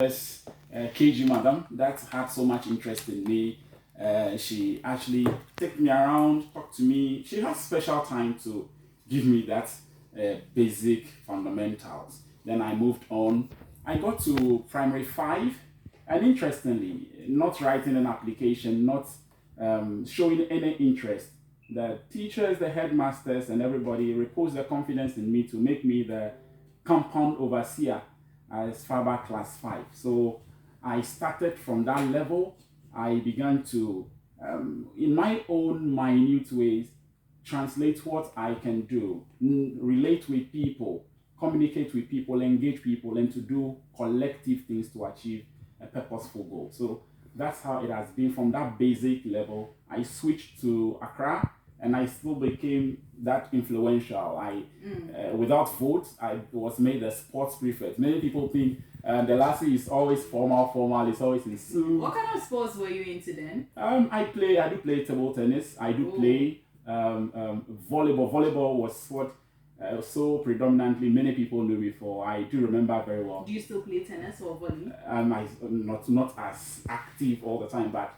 KG madam that had so much interest in me. She actually took me around, talked to me. She had special time to give me that basic fundamentals. Then I moved on. I got to primary 5, and interestingly, not writing an application, not showing any interest. The teachers, the headmasters, and everybody reposed their confidence in me to make me the compound overseer as far back class 5. So I started from that level. I began to, in my own minute ways, translate what I can do, relate with people, communicate with people, engage people, and to do collective things to achieve a purposeful goal. So that's how it has been. From that basic level, I switched to Accra, and I still became that influential. Without votes, I was made a sports prefect. Many people think Delasi is always formal, it's always in suit. What kind of sports were you into then? I do play table tennis. I do play volleyball. Volleyball was what so predominantly many people knew before. I do remember very well. Do you still play tennis or volley? Not as active all the time, but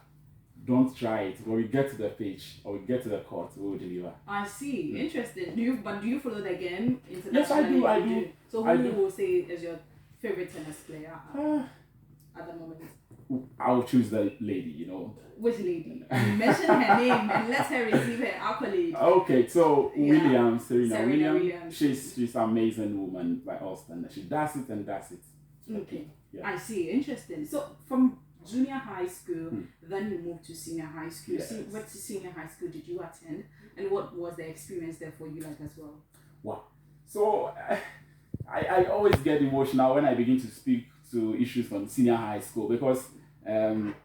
don't try it. When we get to the pitch or we get to the court, we will deliver. I see. Interesting. Do you follow the game internationally? Yes, I do. So who will say is your favorite tennis player at the moment? I will choose the lady, Which lady? Mention her name and let her receive her accolade. Okay, so Serena Williams. She's an amazing woman by all standards. She does it and does it. Okay. Yeah. I see. Interesting. So from junior high school, then you moved to senior high school. Yes. What senior high school did you attend, and what was the experience there for you like as well? Wow. So I always get emotional when I begin to speak to issues from senior high school, because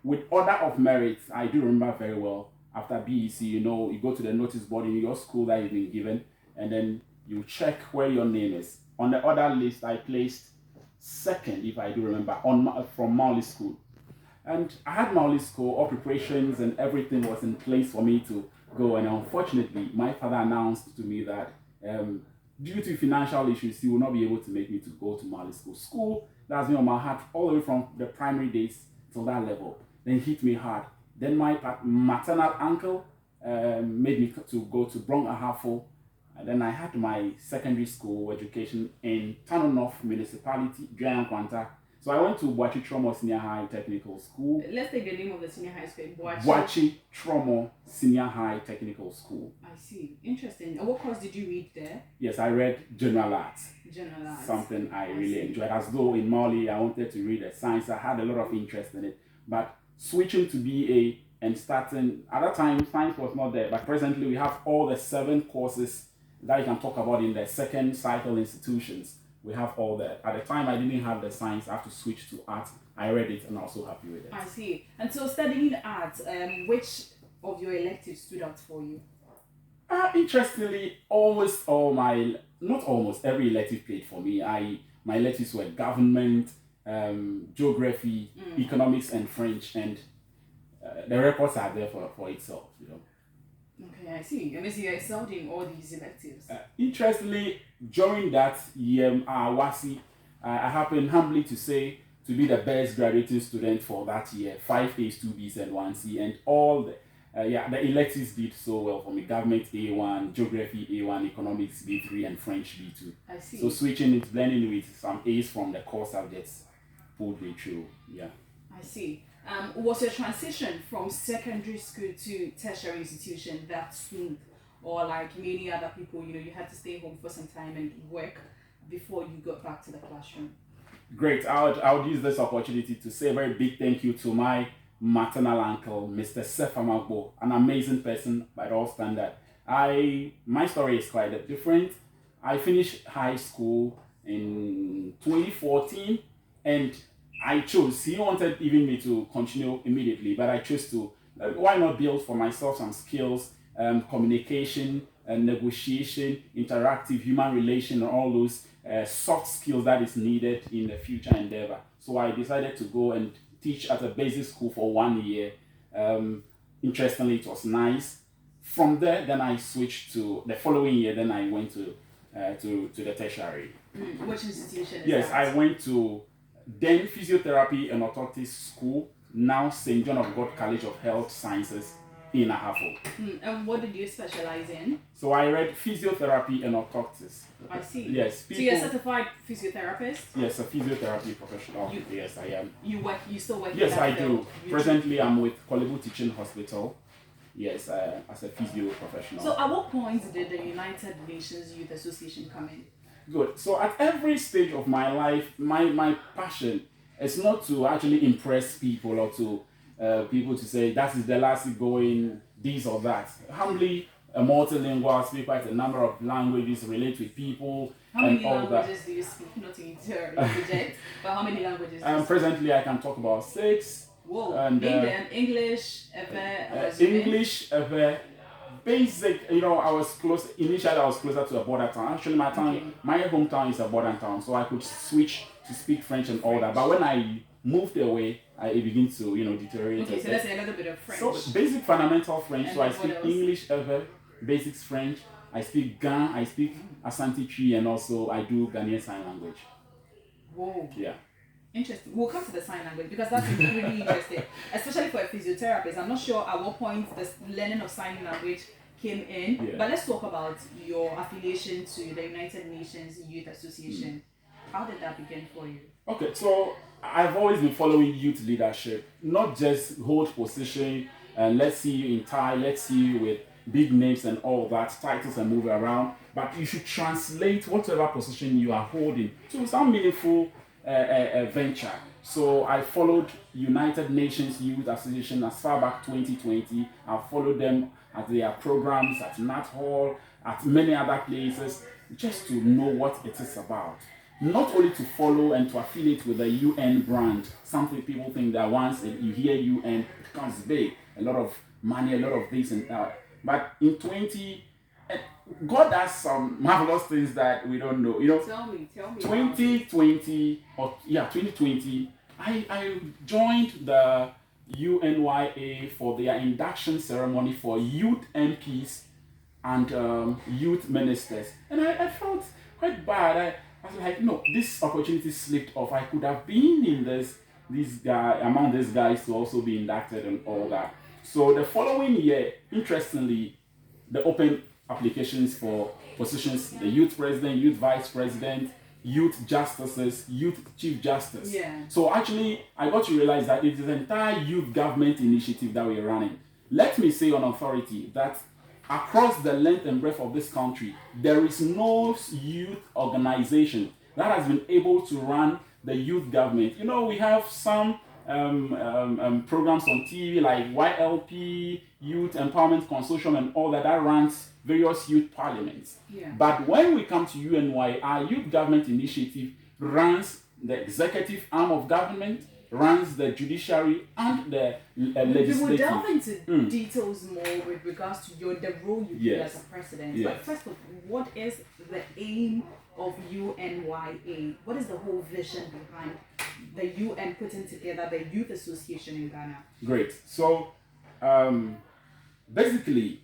with order of merit, I do remember very well, after BEC, you go to the notice board in your school that you've been given, and then you check where your name is. On the order list, I placed second, if I do remember, from Mauli School. And I had Mauli School, all preparations and everything was in place for me to go. And unfortunately, my father announced to me that due to financial issues, he will not be able to make me to go to Mauli School. School that's been on my heart all the way from the primary days till that level. Then hit me hard. Then my maternal uncle made me to go to Brong Ahafo. And then I had my secondary school education in Tano North Municipality, Giant Kwanta. So I went to Boachi Tromo Senior High Technical School. Let's take the name of the senior high school. Boachi Tromo Senior High Technical School. I see. Interesting. And what course did you read there? Yes, I read General Arts. General Arts. Something I really enjoyed. As though in Mauli I wanted to read a science. I had a lot of interest in it. But switching to BA and starting, at that time science was not there. But presently we have all the 7 courses that you can talk about in the second cycle institutions. We have all that. At the time, I didn't have the science. I have to switch to art. I read it and I'm also happy with it. I see. And so studying art, which of your electives stood out for you? Interestingly, not almost every elective played for me. My electives were government, geography, economics, and French, and the records are there for itself, Okay, I see. And so you excelled in all these electives. Interestingly, during that year, I happen humbly to say to be the best graduating student for that year, 5 A's, 2 B's, and 1 C, and all the electives did so well for me. Government A1, geography A1, economics B3, and French B2. I see. So switching it, blending with some A's from the core subjects pulled me through. Yeah. I see. Was your transition from secondary school to tertiary institution that smooth, or like many other people, you had to stay home for some time and work before you got back to the classroom? Great. I would use this opportunity to say a very big thank you to my maternal uncle, Mr. Sefamagbo, an amazing person by all standards. My story is quite different. I finished high school in 2014, and he wanted even me to continue immediately, but I chose to, why not build for myself some skills, communication, negotiation, interactive human relation, and all those soft skills that is needed in the future endeavor. So I decided to go and teach at a basic school for 1 year. Interestingly, it was nice. From there, then I switched to the following year, then I went to the tertiary. Which institution is Yes, that? I went to then Physiotherapy and Orthotics School, now St. John of God College of Health Sciences in Ahafo. And what did you specialize in? So I read Physiotherapy and Orthotics. I see. Yes. So you're a certified physiotherapist? Yes, a physiotherapy professional. Yes, I am. You still work? Yes, I do. Presently, I'm with Kolebu Teaching Hospital. Yes, as a physio professional. So at what point did the United Nations Youth Association come in? Good. So at every stage of my life, my passion is not to actually impress people or to people to say that is Delasi going this or that. Humbly, a multilingual, speak quite a number of languages, relate with people. How many languages do you speak? Not to interject, but how many languages do you speak? Presently, I can talk about 6. Whoa, and English, English, basic, I was close, initially I was closer to a border town. Actually, my hometown is a border town, so I could switch to speak French and all that. But when I moved away, it began to, deteriorate. Okay, so let's say a little bit of French. So basic fundamental French, and so I speak English, basics French, I speak Gan, I speak Asante Tree, and also I do Ghanaian Sign Language. Whoa. Yeah. Interesting. We'll come to the sign language because that's really interesting, especially for a physiotherapist. I'm not sure at what point the learning of sign language came in, but let's talk about your affiliation to the United Nations Youth Association. How did that begin for you? Okay, so I've always been following youth leadership, not just hold position and let's see you in tie, let's see you with big names and all that, titles and move around, but you should translate whatever position you are holding to some meaningful venture. So I followed United Nations Youth Association as far back 2020. I followed them at their programs at Nat Hall, at many other places, just to know what it is about. Not only to follow and to affiliate with the UN brand. Something people think that once you hear UN, it becomes big. A lot of money, a lot of this and that. But in God does some marvelous things that we don't know. Tell me. 2020, I joined the UNYA for their induction ceremony for youth MPs and youth ministers. And I felt quite bad. I was like, no, this opportunity slipped off. I could have been in among these guys to also be inducted and all that. So the following year, interestingly, the open applications for positions, the youth president, youth vice president, youth justices, youth chief justice. Yeah. So actually, I got to realize that it is an entire youth government initiative that we're running. Let me say on authority that across the length and breadth of this country, there is no youth organization that has been able to run the youth government. We have some programs on TV like YLP, Youth Empowerment Consortium, and all that runs various youth parliaments. Yeah. But when we come to UNY, our youth government initiative runs the executive arm of government, runs the judiciary and the legislative. We will delve into details more with regards to the role you play as a president. Yes. But first of all, what is the aim of UNYA? What is the whole vision behind the UN putting together the Youth Association in Ghana? Great. So, basically,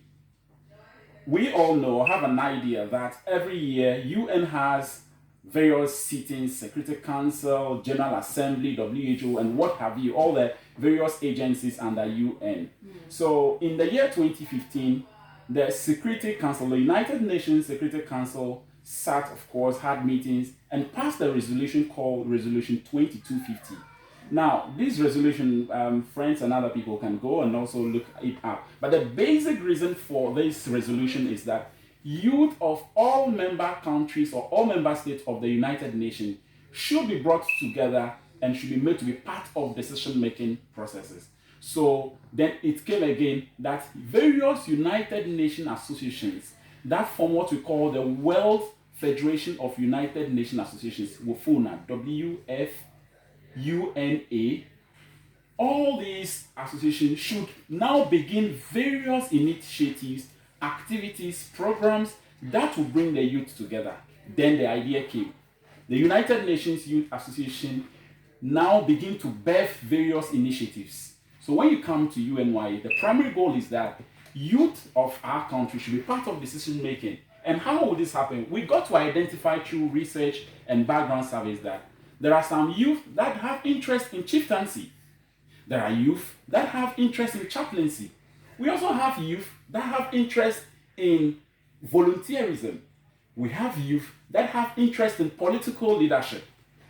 we all know, have an idea that every year UN has various sittings, Security Council, General Assembly, WHO, and what have you, all the various agencies under UN. So, in the year 2015, the Security Council, the United Nations Security Council, sat, of course, had meetings and passed a resolution called Resolution 2250. Now, this resolution, friends and other people can go and also look it up. But the basic reason for this resolution is that youth of all member countries or all member states of the United Nations should be brought together and should be made to be part of decision-making processes. So then it came again that various United Nations associations that form what we call the World Federation of United Nations Associations, WFUNA, WFUNA, all these associations should now begin various initiatives, activities, programs that will bring the youth together. Then the idea came. The United Nations Youth Association now begin to birth various initiatives. So when you come to UNY, the primary goal is that youth of our country should be part of decision making. And how will this happen? We got to identify through research and background surveys that There are some youth that have interest in chieftaincy. There are youth that have interest in chaplaincy. We also have youth that have interest in volunteerism. We have youth that have interest in political leadership.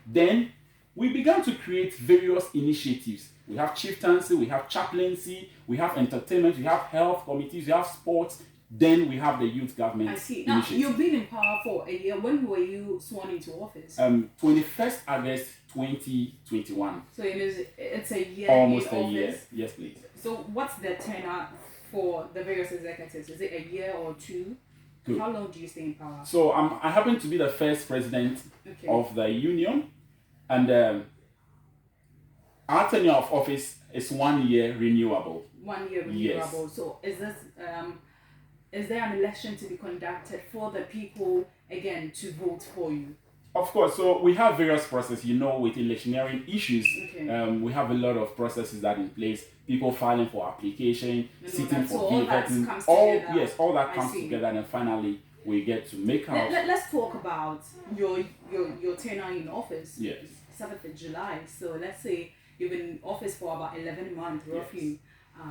Then we began to create various initiatives. We have chieftaincy, we have chaplaincy, we have entertainment, we have health committees, we have sports. Then we have the youth government. I see. Now, you've been in power for a year. When were you sworn into office? 21st August 2021. So it's a year Almost in a office. year. Yes, please. So what's the tenure for the various executives? Is it a year or two? Good. How long do you stay in power? So I happen to be the first president of the union, and our tenure of office is 1 year renewable. 1 year renewable. Yes. So is there an election to be conducted for the people again to vote for you? Of course. So we have various processes. With electioneering issues, we have a lot of processes that in place. People filing for application, sitting for voting. All that comes together, and then finally we get to make our. Let's talk about your tenure in office. Yes. 7th of July. So let's say you've been in office for about 11 months roughly. Yes.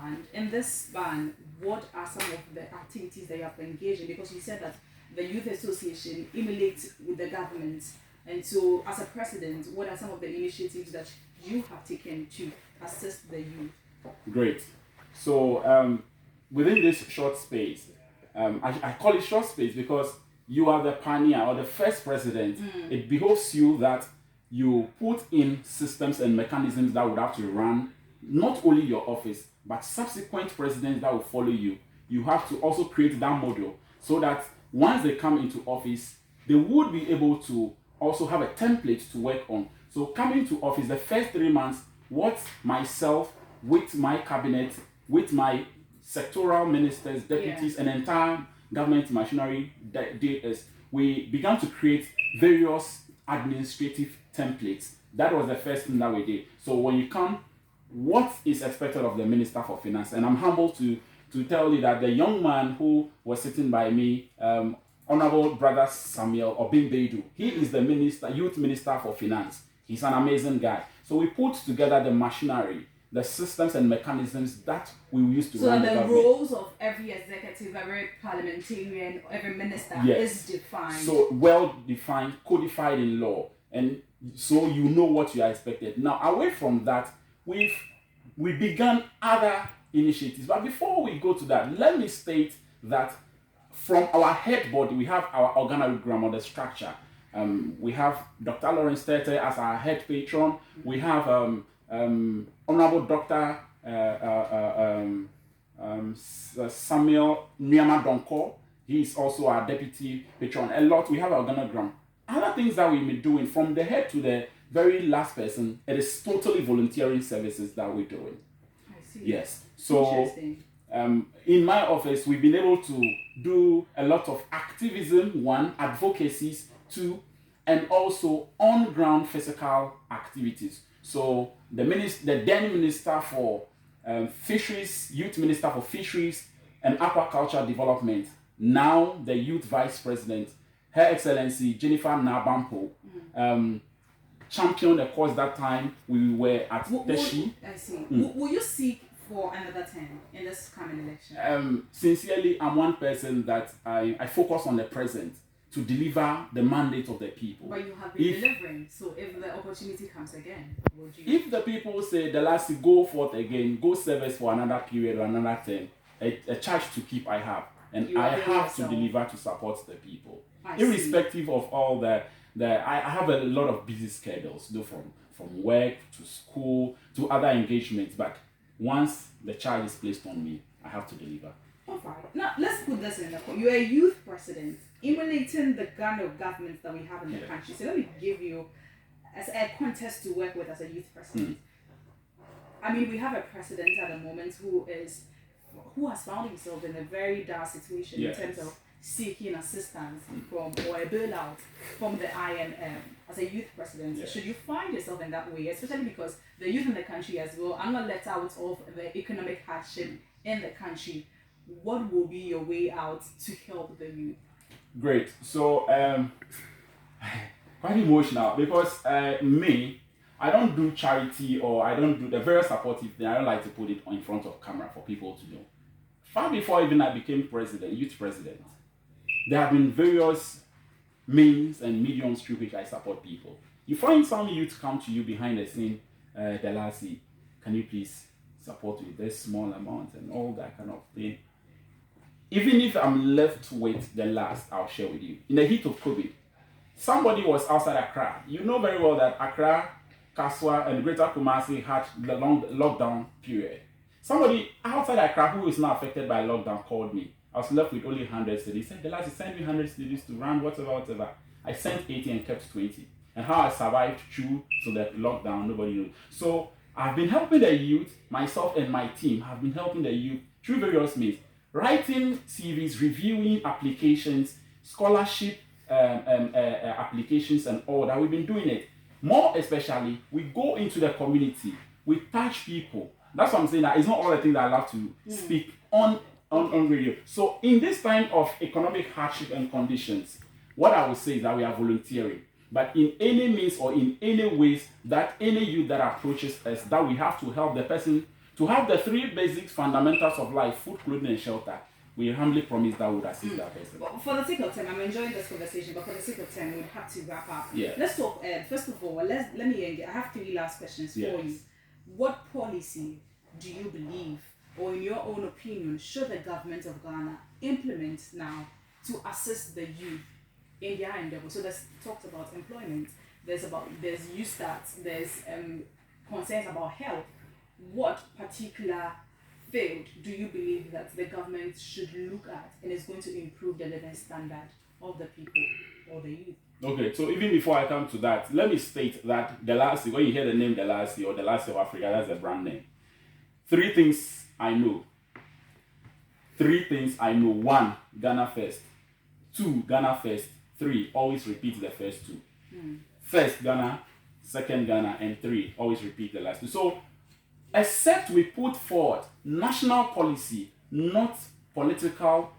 And in this span, what are some of the activities that you have engaged in? Because you said that the Youth Association emulates with the government. And so, as a president, what are some of the initiatives that you have taken to assist the youth? Great. So, within this short space, I call it short space because you are the pioneer or the first president. It behoves you that you put in systems and mechanisms that would have to run not only your office, but subsequent presidents that will follow you. You have to also create that model so that once they come into office, they would be able to also have a template to work on. So coming to office, the first 3 months, what myself, with my cabinet, with my sectoral ministers, deputies, and entire government machinery did is we began to create various administrative templates. That was the first thing that we did. So when you come, what is expected of the Minister for Finance? And I'm humbled to tell you that the young man who was sitting by me, Honorable Brother Samuel Obimbedu, he is the Youth Minister for Finance. He's an amazing guy. So we put together the machinery, the systems and mechanisms that we use to run the government. So the roles of every executive, every parliamentarian, every minister is defined. So well defined, codified in law. And so you know what you are expected. Now, away from that, we began other initiatives. But before we go to that, let me state that from our head body, we have our organogram or the structure. We have Dr. Lawrence Tete as our head patron. We have Honorable Dr. Samuel Nyama Donko. He is also our deputy patron. A lot. We have our organogram. Other things that we've been doing from the head to the very last person, it is totally volunteering services that we're doing. I see. Yes. So in my office, we've been able to do a lot of activism, one, advocacies, two, and also on-ground physical activities. So the then Minister for Fisheries, Youth Minister for Fisheries and Aquaculture Development, now the Youth Vice President, Her Excellency Jennifer Nabampo, championed the cause that time. We were at Teshi. I see. Will you seek for another term in this coming election? Sincerely, I'm one person that I focus on the present to deliver the mandate of the people. But you have been delivering, so if the opportunity comes again, would you? If the people say, Delasi, go forth again, go service for another period or another term, a charge to keep I have. And I have to deliver to support the people. Irrespective of all I have a lot of busy schedules, from work to school to other engagements, but once the charge is placed on me, I have to deliver. Alright. Now let's put this in the point. You're a youth president, emulating the kind of governments that we have in the country. So let me give you as a context to work with as a youth president. I mean, we have a president at the moment who has found himself in a very dark situation in terms of seeking assistance or a bailout from the IMF. As a youth president, should you find yourself in that way, especially because the youth in the country as well are not let out of the economic hardship in the country, what will be your way out to help the youth? Great. So quite emotional because I don't do charity or I don't do the very supportive thing. I don't like to put it in front of camera for people to know. Far before even I became president, youth president, there have been various means and mediums through which I support people. You find some youth come to you behind the scene, Delasi, can you please support with this small amount and all that kind of thing. Even if I'm left with the last, I'll share with you. In the heat of COVID, somebody was outside Accra. You know very well that Accra, Kaswa, and Greater Kumasi had the long lockdown period. Somebody outside Accra who is not affected by lockdown called me. I was left with only 100 cedis. He said, Delasi, send me 100 cedis to run, whatever. I sent 80 and kept 20. And how I survived through to the lockdown, nobody knows. So I've been helping the youth, myself and my team have been helping the youth through various means. Writing CVs, reviewing applications, scholarship applications and all that. We've been doing it. More especially, we go into the community, we touch people. That's what I'm saying, that it's not all the things that I love to speak on radio. So in this time of economic hardship and conditions, what I would say is that we are volunteering. But in any means or in any ways that any youth that approaches us, that we have to help the person to have the three basic fundamentals of life, food, clothing, and shelter. We humbly promise that we would assist that person. Well, for the sake of time, I'm enjoying this conversation, but for the sake of time, we'll have to wrap up. Yeah. Let's talk, first of all, let me end. I have 3 last questions for you. What policy do you believe, or in your own opinion, should the government of Ghana implement now to assist the youth in their endeavor? So there's talked about employment, there's UNYA-GH, there's concerns about health. What particular field do you believe that the government should look at and is going to improve the living standard of the people or the youth? Okay, so even before I come to that, let me state that Delasi, when you hear the name Delasi or Delasi of Africa, that's a brand name. 3 things I know. 3 things I know. 1, Ghana first. 2, Ghana first. 3, always repeat the first 2. First Ghana, second Ghana, and 3, always repeat the last 2. So, except we put forward national policy, not political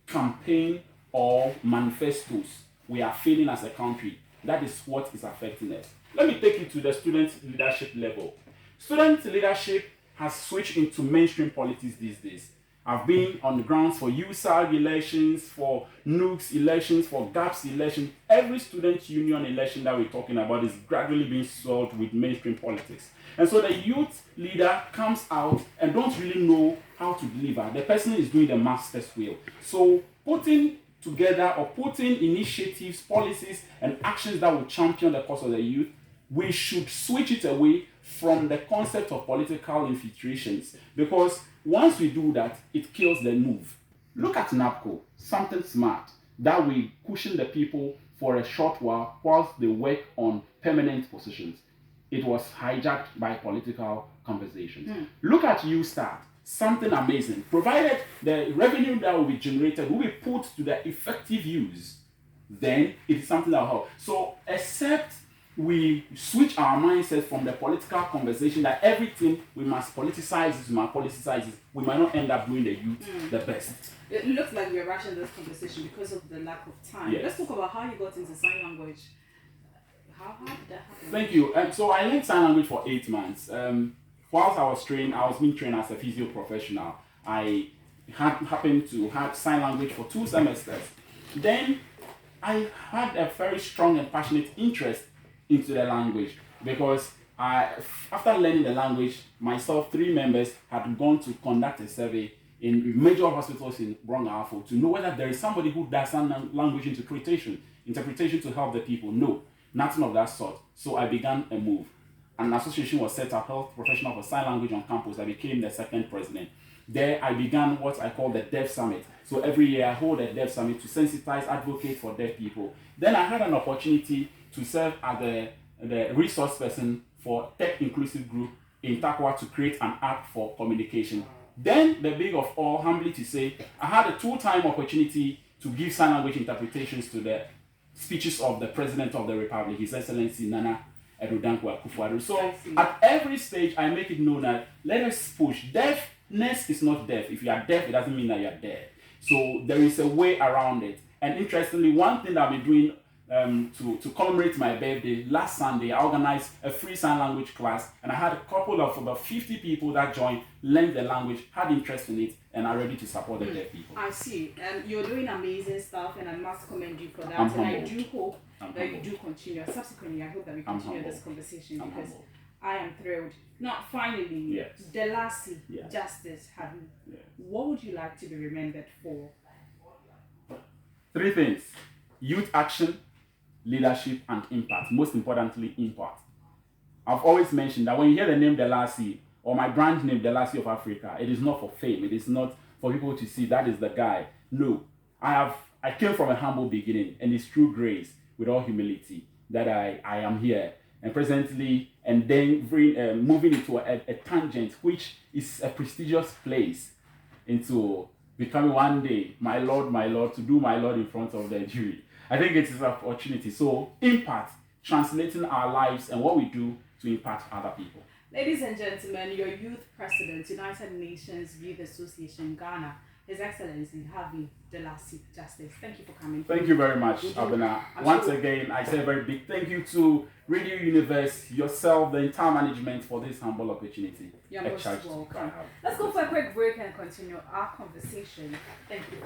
campaign or manifestos, we are failing as a country. That is what is affecting us. Let me take you to the student leadership level. Student leadership has switched into mainstream politics these days. I've been on the grounds for USAG elections, for NUCS elections, for GAPS elections. Every student union election that we're talking about is gradually being solved with mainstream politics. And so the youth leader comes out and don't really know how to deliver. The person is doing the master's will. So putting together or putting initiatives, policies, and actions that will champion the cause of the youth, we should switch it away from the concept of political infiltrations, because once we do that, it kills the move. Look at NAPCO, something smart that we cushion the people for a short while whilst they work on permanent positions. It was hijacked by political conversations. Look at USTART, something amazing. Provided the revenue that will be generated will be put to the effective use, then it is something that will help. So except we switch our mindset from the political conversation that everything we must politicize this, we might not end up doing the youth the best. It looks like we're rushing this conversation because of the lack of time. Let's talk about how you got into sign language. How did that happen? Thank you. So I learned sign language for 8 months. Whilst I was being trained as a physio professional. I happened to have sign language for 2 semesters. Then I had a very strong and passionate interest into the language, because after learning the language, myself, 3 members had gone to conduct a survey in major hospitals in Brong-Ahafo to know whether there is somebody who does sign language interpretation to help the people. No, nothing of that sort. So I began a move. An association was set up, Health Professional for Sign Language on campus. I became the 2nd president. There I began what I call the Deaf Summit. So every year I hold a Deaf Summit to sensitize, advocate for deaf people. Then I had an opportunity to serve as the resource person for Tech Inclusive Group in Takwa to create an app for communication. Then the big of all, humbly to say, I had a 2-time opportunity to give sign language interpretations to the speeches of the President of the Republic, His Excellency Nana Addo Akufo-Addo. So at every stage, I make it known that let us push. Deafness is not deaf. If you are deaf, it doesn't mean that you are deaf. So there is a way around it. And interestingly, one thing that I've been doing to commemorate my birthday last Sunday, I organized a free sign language class, and I had a couple of about 50 people that joined, learned the language, had interest in it, and are ready to support the deaf people. I see. You're doing amazing stuff, and I must commend you for that. I'm and humbled. I do hope that humbled. you do continue. Subsequently, I hope that we continue this conversation I'm because humbled. I am thrilled. Now, finally, Yes. Delasi, Yes. Justice, Habu. Yes. What would you like to be remembered for? 3 things: youth action, leadership, and impact. Most importantly, impact. I've always mentioned that when you hear the name Delasi or my brand name Delasi of Africa, it is not for fame. It is not for people to see that is the guy. No, I came from a humble beginning, and it's through grace, with all humility, that I am here. And presently, and then moving into a tangent, which is a prestigious place, into becoming one day, my Lord, to do my Lord in front of the jury. I think it is an opportunity. So, impact, translating our lives and what we do to impact other people. Ladies and gentlemen, your youth president, United Nations Youth Association, Ghana, His Excellency Havi Delasi Justice. Thank you for coming. Thank you very much, Abena. Once again, I say a very big thank you to Radio Univers, yourself, the entire management for this humble opportunity. You're most welcome. Let's go for a quick break and continue our conversation. Thank you.